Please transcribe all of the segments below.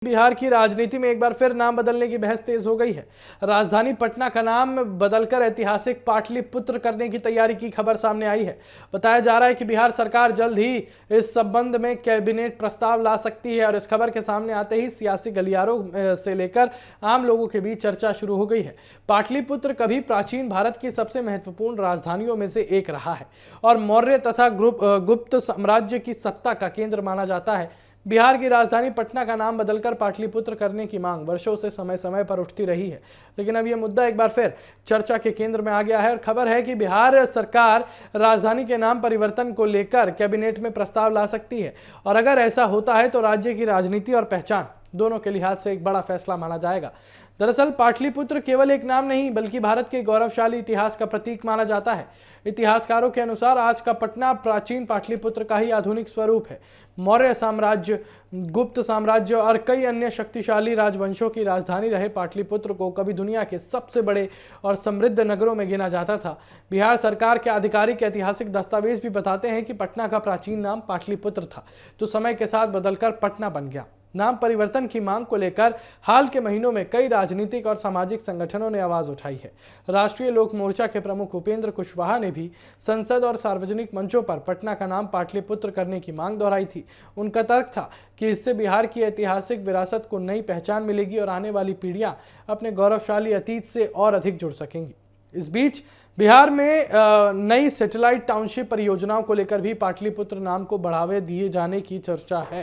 बिहार की राजनीति में एक बार फिर नाम बदलने की बहस तेज हो गई है। राजधानी पटना का नाम बदलकर ऐतिहासिक पाटलिपुत्र करने की तैयारी की खबर सामने आई है। बताया जा रहा है कि बिहार सरकार जल्द ही इस संबंध में कैबिनेट प्रस्ताव ला सकती है और इस खबर के सामने आते ही सियासी गलियारों से लेकर आम लोगों के बीच चर्चा शुरू हो गई है। पाटलिपुत्र कभी प्राचीन भारत की सबसे महत्वपूर्ण राजधानियों में से एक रहा है और मौर्य तथा गुप्त साम्राज्य की सत्ता का केंद्र माना जाता है। बिहार की राजधानी पटना का नाम बदलकर पाटलिपुत्र करने की मांग वर्षों से समय समय पर उठती रही है, लेकिन अब यह मुद्दा एक बार फिर चर्चा के केंद्र में आ गया है और खबर है कि बिहार सरकार राजधानी के नाम परिवर्तन को लेकर कैबिनेट में प्रस्ताव ला सकती है और अगर ऐसा होता है तो राज्य की राजनीति और पहचान दोनों के लिहाज से एक बड़ा फैसला माना जाएगा। दरअसल पाटलिपुत्र केवल एक नाम नहीं बल्कि भारत के गौरवशाली इतिहास का प्रतीक माना जाता है। इतिहासकारों के अनुसार आज का पटना प्राचीन पाटलिपुत्र का ही आधुनिक स्वरूप है। मौर्य साम्राज्य, गुप्त साम्राज्य और कई अन्य शक्तिशाली राजवंशों की राजधानी रहे पाटलिपुत्र को कभी दुनिया के सबसे बड़े और समृद्ध नगरों में गिना जाता था। बिहार सरकार के आधिकारिक ऐतिहासिक दस्तावेज भी बताते हैं कि पटना का प्राचीन नाम पाटलिपुत्र था, जो समय के साथ बदलकर पटना बन गया। नाम परिवर्तन की मांग को लेकर हाल के महीनों में कई राजनीतिक और सामाजिक संगठनों ने आवाज उठाई है। राष्ट्रीय लोक मोर्चा के प्रमुख उपेंद्र कुशवाहा ने भी संसद और सार्वजनिक मंचों पर पटना का नाम पाटलिपुत्र करने की मांग दोहराई थी। उनका तर्क था कि इससे बिहार की ऐतिहासिक विरासत को नई पहचान मिलेगी और आने वाली पीढ़ियां अपने गौरवशाली अतीत से और अधिक जुड़ सकेंगी। इस बीच बिहार में नई सैटेलाइट टाउनशिप परियोजनाओं को लेकर भी पाटलिपुत्र नाम को बढ़ावे दिए जाने की चर्चा है।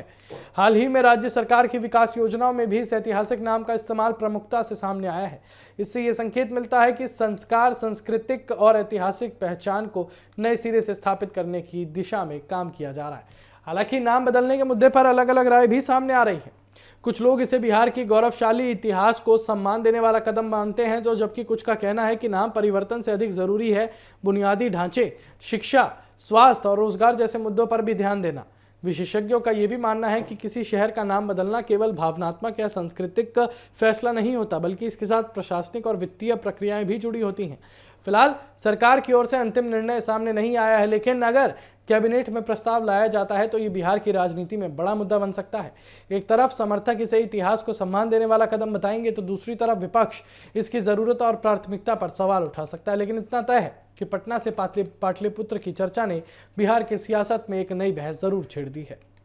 हाल ही में राज्य सरकार की विकास योजनाओं में भी इस ऐतिहासिक नाम का इस्तेमाल प्रमुखता से सामने आया है। इससे यह संकेत मिलता है कि संस्कार, सांस्कृतिक और ऐतिहासिक पहचान को नए सिरे से स्थापित करने की दिशा में काम किया जा रहा है। हालांकि नाम बदलने के मुद्दे पर अलग अलग राय भी सामने आ रही है। कुछ लोग इसे बिहार की गौरवशाली इतिहास को सम्मान देने वाला कदम मानते हैं, जबकि कुछ का कहना है कि नाम परिवर्तन से अधिक जरूरी है बुनियादी ढांचे, शिक्षा, स्वास्थ्य और रोजगार जैसे मुद्दों पर भी ध्यान देना। विशेषज्ञों का यह भी मानना है कि किसी शहर का नाम बदलना केवल भावनात्मक या सांस्कृतिक फैसला नहीं होता, बल्कि इसके साथ प्रशासनिक और वित्तीय प्रक्रियाएं भी जुड़ी होती हैं। फिलहाल सरकार की ओर से अंतिम निर्णय सामने नहीं आया है, लेकिन अगर कैबिनेट में प्रस्ताव लाया जाता है तो ये बिहार की राजनीति में बड़ा मुद्दा बन सकता है। एक तरफ समर्थक इसे इतिहास को सम्मान देने वाला कदम बताएंगे तो दूसरी तरफ विपक्ष इसकी जरूरत और प्राथमिकता पर सवाल उठा सकता है। लेकिन इतना तय है कि पटना से पाटलिपुत्र की चर्चा ने बिहार की सियासत में एक नई बहस जरूर छेड़ दी है।